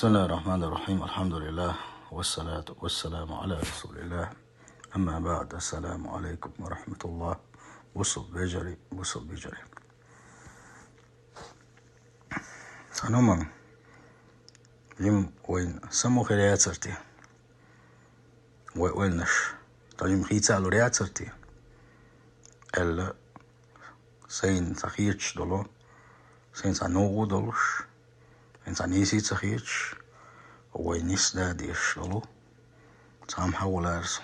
بسم الله الرحمن الرحيم. الحمد لله والصلاة والسلام على رسول الله. أما بعد، السلام عليكم ورحمة الله. بصب بجري سنوما يم وين سمو خيريات سرتي وينش تجيم خيتا لوريات سرتي إلا سين تخيرش دولو سين سنوغو دولش سين سنيسي تخيرش وينيس داديش دولو سام حولارس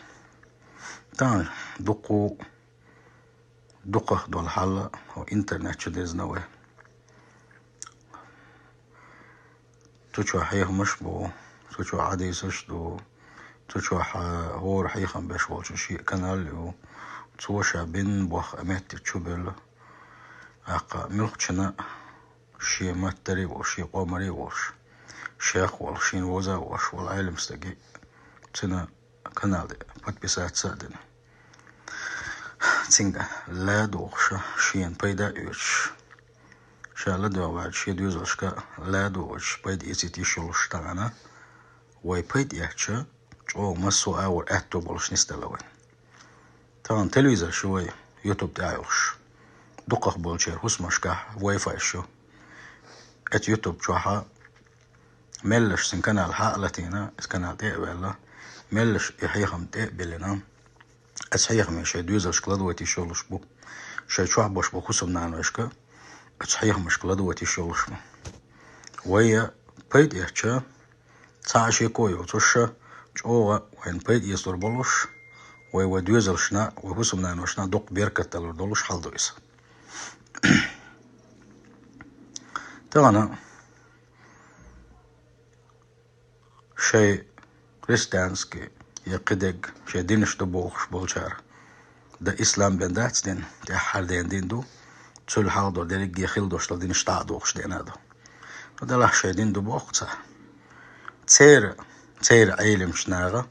تان دقة دول حالة أو إنترنت شديز نوه تشوى حيه مشبو تشوى عادي سشدو تشوى هور حيخم بشوال شيء كاناليو تشوى بين بوخ أمتي تشوبل أقا ملقشنا شيء ماتري وشي قومري وش شيخ والشين وزا وش والعالم استقي تنا كانالي подписать سادنا تنجا لا دوخشة شين بيدا يوش شالا دو بعد شي دوزلشكا لا دوش بيد إيتي شلش تاعنا وي بيد يحشا جو مسو اور اتو بولش نستلوين تان تلفزيون شوي يوتيوب تاعوش دقق بولشير هسمشكا واي فاي شو ات يوتيوب شوحا ملش سن كانال حقلتينا اس كانال تقبل ملش يحيخم تقبلنا اس حيخم شي دوزلش كلادوتي شلش بو شي شوح بوش بو خصم نانوشكا صحيح مشكلة دوتي شغلش ويا بيد يحشا تعشي كويو توشا جوا وين بيد يصدر بلوش ويوديوزل شنا وحسم نانو شنا دوق بيركة تلور دولوش حال دويس تانا شي كريستيانسكي يقدق شي دينش دبوخش بولشار دا إسلام بندات دين دي حال دين دو تول حاضر ديرك يخيل دوش لدين اشتاع دوخش دين هذا وده لح شايدين دو بوقتها تير عيلم شناغة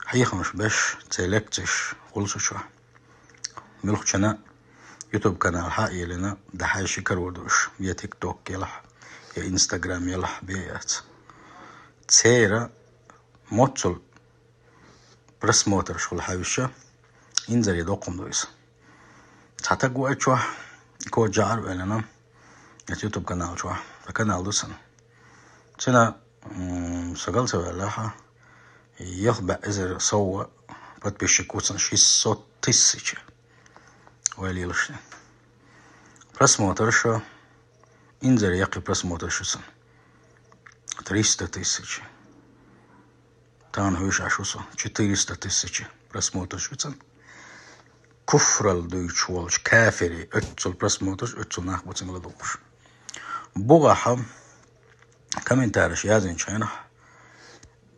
حيخمش باش تيلكتش خلصو شو ملخ شنا يوتيوب كانال حقي لنا ده حي شكر ودوش يا تيك توك يلح يا انستغرام يلح بيات تير موتل برس موتر شو الحاوشة ينزل يدوقم دويس تحتاجوا اتشوه كو جعر بأننا يوتيوب كانال شوه فكانال دوسن تنا سجلت بالله يخبأ إذا سوى بتبيش كوتن شي صوت تسيج ويلي لشنا برس موترشة إنزل يقي برس موترشة سن 300 تسيج تان هوش عشوصة 400 تسيج برس موترشة سن كفر الدويتش والش كافري اتسل برس موترش اتسل ناخ بوتن لدوش بوغاحة كمين تارش يازين شاينة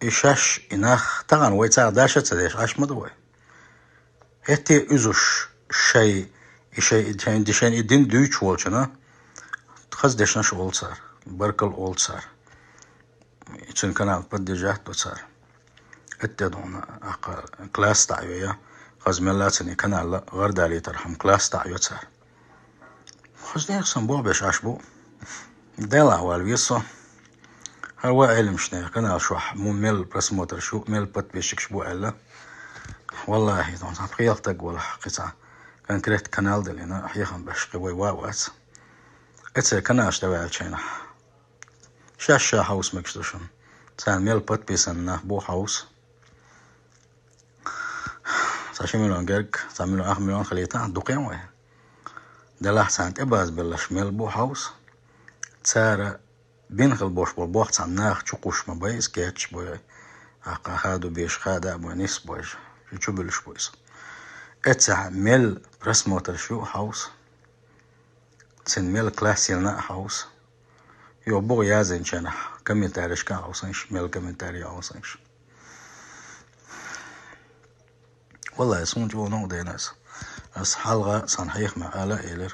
إشاش إناخ تغان ويتاع داشة تديش عاش مدوي هتي إزوش شي ديشان إدين دويتش والشنا تخز ديشناش أول صار بركل أول صار يتسن كانال بدي جاهد دو صار اتدونا أقا كلاس تعيويا خز ملاتني كانال غير دالي ترحم كلاس تعيو صار خز نيخسن بو بيش عشبو ديلا والبيصة هو علم شنو كانال شوح مو ميل برس موتر شو ميل بط بيشك شبو ألا والله دون حقيقتك ولا حقيقة كان كريت كانال دلنا حيخم باش قوي واوات اتسي كاناش دوال شينا شاشا هاوس مكشتوشن تان ميل بط بيسن بو هاوس ساشي مليون جرك تعملوا 8 مليون خليتا دوقيم وي دلاح سانت اباز بلش ميل بو هاوس تسارة بين خلبوش بالبوخت سناخ تشقوش مبايس كيتش بوي اقا هادو بيش خادا بو نيس بويش شو بلش بويس اتسع ميل برس موتر شو هاوس تسن ميل كلاس يلنا هاوس يو بو يازن شنح كمين تاريش كا هاوسنش ميل كمين تاري هاوسنش والله يسون جو نو دي ناس اس حلقة صنحيخ مع آلاء إيلر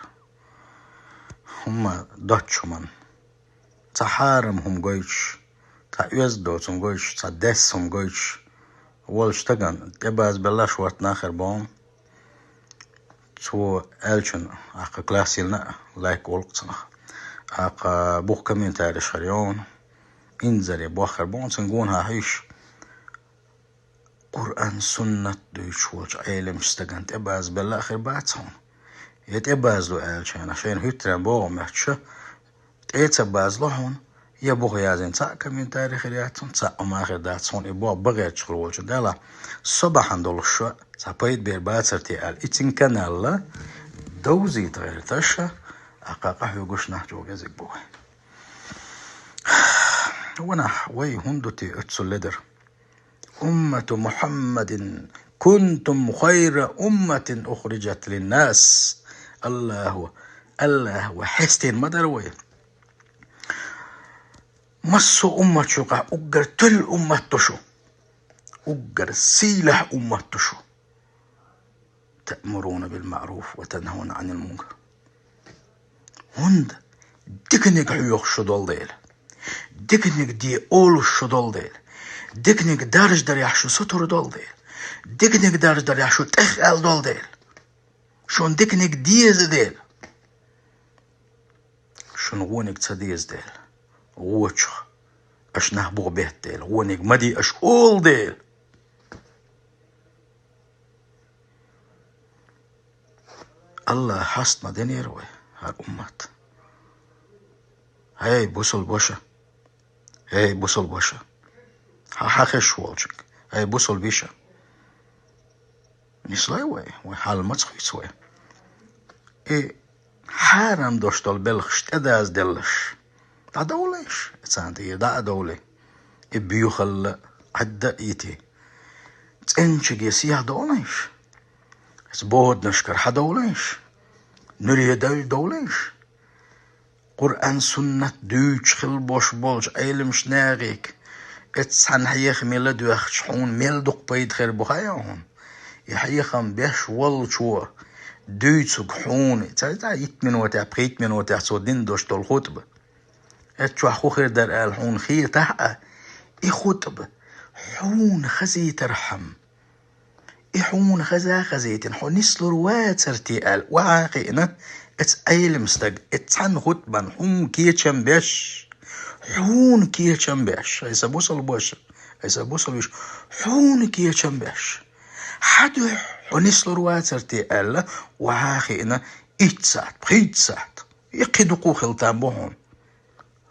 هما دوتش من تحارم هم جويش تعيز دوت هم جويش تدس هم جويش والش تجن تباز بلاش وقت ناخر بون تو ألشن أق كلاسيلنا لايك ولقتنا أق بوك كمين تاريخ اليوم إنزل بوخر بون سنقونها حيش قرآن سنة دوش والش عيلم استقنت إباز بالآخر باتهم يتباز له عشان هيترن بوغ محشة تيتباز لهون يبوغ يازين تاك من تاريخ رياتهم تاك ماخر داتسون يبوغ بغير تشغل والش دالا صباحا دولشوا تابيت بير باتر تيال إتن كانالا دوزي تغير تشا أقاقه يوغوش نحجو غزيك بوغي ونح وي هندوتي اتسولدر أمة محمد كنتم خير أمة أخرجت للناس الله وحستين مدروي مسو أمة شوقع أقر تل أمة تشو أقر سيلح أمة تشو تأمرون بالمعروف وتنهون عن المنكر هند ديكنك حيوخ شدول ديل ديكنك دي أول الشدول ديل ديكنك دارج در يحشو ستر دول ديل ديكنك دارج در يحشو تخال دول ديل شون ديكنك ديز ديل شون غونك تديز ديل غوچخ اش نهبو بيت ديل غونك مدي اش أول ديل الله حسنا دينير وي هار أمت هاي بوصل بوشا هاي بوصل بوشا حاخش والجك هاي بوصل بيشا نسلاي وي حال متخيص وي اي حارم دوشتال بلخش تداز دلش دا دوليش اتسانتي دا دولي بيوخل عدا ايتي تنشق يسيح دوليش بود نشكر حدوليش نريه دوليش قرآن سنة دوش خل بوش بولش علم شناغيك اتسان حيخ ميلاد ويخشحون ميلدوق بيد خير بخاياهون يحيخم بيش والشوا دوتسوك حون تا يتمن وتع بخيت من وتع سودين دوش دول خطبة اتشو اخو خير در الحون خير تحقا اي خطبة حون خزي ترحم إحون خزيتن حون نسلو روات سرتيال وعاقينا اتأيل مستق اتسان خطبا حون كيتشن بيش حون كيتشن بيش هيسا بوصل بوش هيسا بوصل بيش حون كيتشن بيش حدو حون نسلو روات سرتيال وعاقينا اتسات بخيت سات يقيدو خلطان بوهم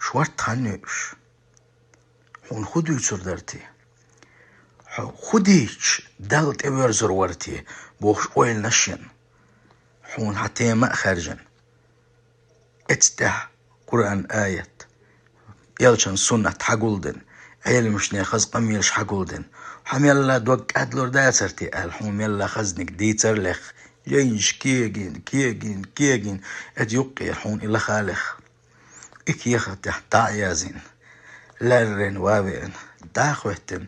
شوارت خانيوش حون خدو يتسر درتي خديش دالت ابرزر ورتي بوخش اويل نشين حون حتى ما خارجن اتستح قرآن آيات يلشن سنة حقولدن عيل مش ناخذ قميلش حقولدن حم يلا دوك ادلور داسرتي الحوم يلا خزنك ديتر لخ جينش كيجين اديوقي حون إلا خالخ اك يخ تحت يازين لارن وابين داخوتن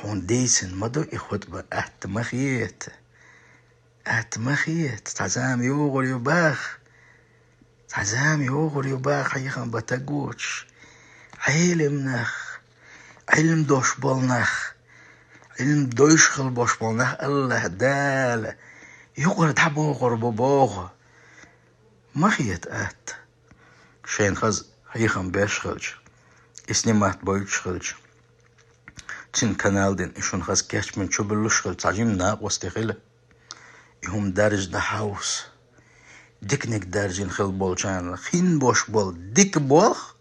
حون ديسن مدو خطبة اتمخيت تعزام يوغل يباخ حيخن بتاقوش علم دوش بالنخ علم دوش خل باش بالنخ الله دال يوغل تحبو غربو بوغ مخيت شين خز حيخن باش خلج اسني مات بويش خلج تين كانال دين إشون خاص كيش من شو بلوش خل تعجيم ناق واستغله يهم دارج ده حوس ديكنك دارجين خل بولشان خين بوش بول ديك بوخ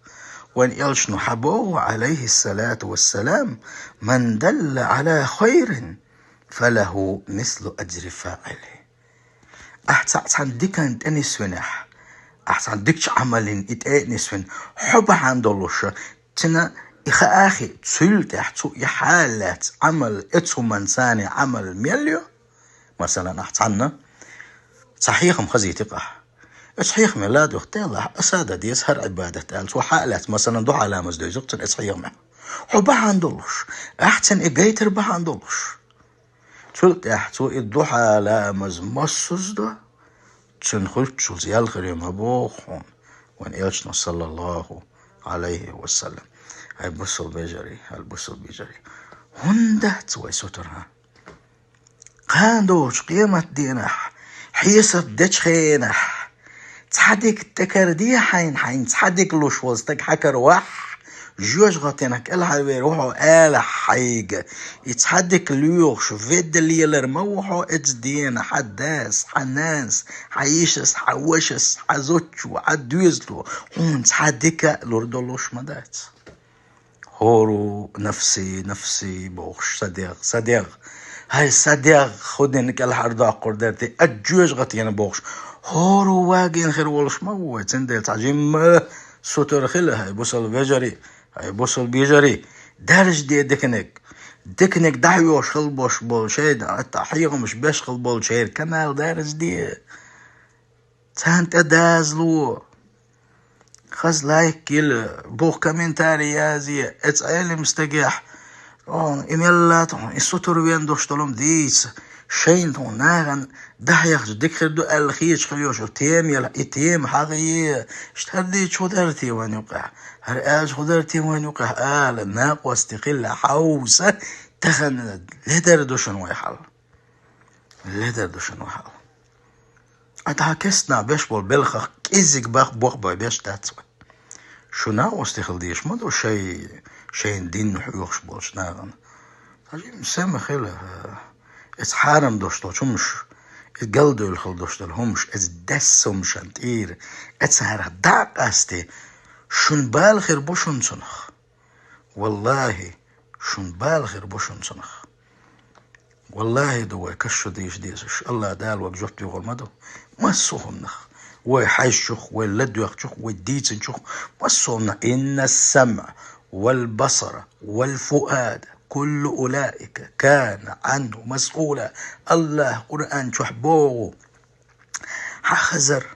وان يلشنو حبوه عليه الصلاة والسلام من دل على خير فله مثل أجر فاعله أحسن ديكن تنسونح أحسن ديكش عمل إتأنسون حب عندلوش تنا إخي تسلت يحتو يحالات عمل إتسو منساني عمل ميليو مثلا أحتنا صحيح مخزي تقح صحيح ميلاد وقتي الله أسادة ديس هر عبادة ألت وحالات مثلا دو علامة دو يزقتن صحيح معه حبا عندلوش أحسن إجايتر با عندلوش تسلت يحتو إدو علامة مصوص دو تنخلت شو زيال غير مبوخون وان إلشنا صلى الله عليه وسلم هاي بوصل بيجري هندت ويسوترها قاندوش قيمة دينح حيسر ديش خينح تصحدك تكردي حين تصحدك لوش وزتك حكر وح جوش غطينك الحبير وحو آلة حيقة يتحدك ليوخش فيد اللي يلرموحو اتدين حداس حناس حيشس حوشس حزوتشو عدويزلو هون تحدك لوردولوش مدات هورو نفسي بوخش صديق هاي صديق خدنك الحردا قردرتي الجوش غطينا بوخش هورو واقين خير والش موه تندل تعجيم سوتر خلا هاي بوصل بيجري هاي بوصل بيجري دارج دي دكنك دعيوش خلبوش بولشيد التحقيق مش باش خلبولشيد كمال دارج دي تانت ادازلو خز لايك يل بوخ كمنتاري يازي اتسألي مستقيح إميلات السطر وين دوشتلهم ديس شين تون ناغن دحيخ ديك خردو الخيش خليوش تيم يلا تيم حقيقي اشتهديت شو درتي وين يوقع هرقاش خدرتي وين يوقع الناق واستقل حوسة تخن لدر دوشن ويحل اتحكسنا بيش بول بلخخ كيزيك باخ بوخ بايش تاتسوي شو ناق واستقل ديش مدو شين دين نحيوخش بولش ناغن هاجي مسامة خيله اتحارم دوشتو شمش اتقلدو الخل دوشتو همش اتدسو مشانتير اتسهر داق استي شون بالخير بوشون سنخ والله شون بالخير بوشون سنخ والله دو كشو ديش الله دال وبجوت يغل مدو مسوهم نخ وحيشخ ولدو يخشخ وديت نشخ مسوهم إن السمع والبصر والفؤاد كل أولئك كان عنه مسؤولا الله قرآن شحبوه حخزر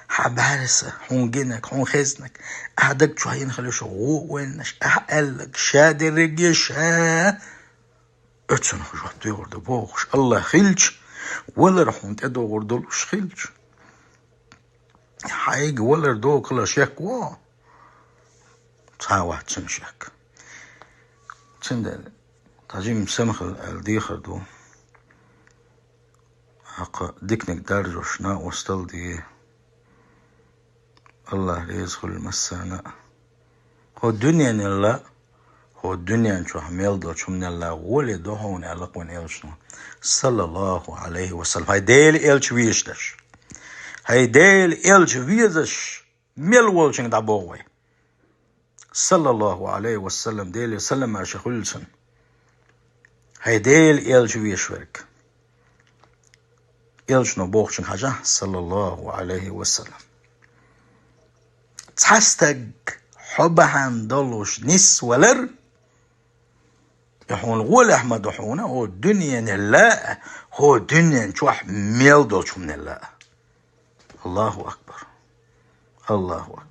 حبارسة حون جنك حون خزنك أحدك شوهين خليش وينش أحقلك شادر رجيش اتسنخ جوحتو يغرد بوخش الله خلش ولا رحون تدو غردولوش خلش حايق ولا ردو كلا شاك واحد سمشاك تندل تجيم سمخ الديخر دو حق ديكنك دارجوش نا وستل دي الله ريزخ المسانا هو الدنيا نلا هو الدنيا نشو حميل دو شو من الله ولي دو هون ألقون إلشنو صلى الله عليه وسلم هاي ديل إلش ويشتش هاي ديل إلش ويزش ميل والشنك دعبوغي صلى الله عليه وسلم ديل يسلم على شخولسن هاي ديل إلش ويشورك إلش نبوغشن حاجة صلى الله عليه وسلم تحستق حبهن دلوش نس ولر يحون غول أحمد وحونا هو الدنيا نلا هو الدنيا نشوح ميل دولش من الله الله أكبر الله أكبر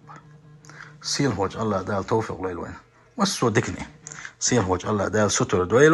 سيل هوج الله دال توفيق ليل وين وسو دكني سيل هوج الله دال ستر دويل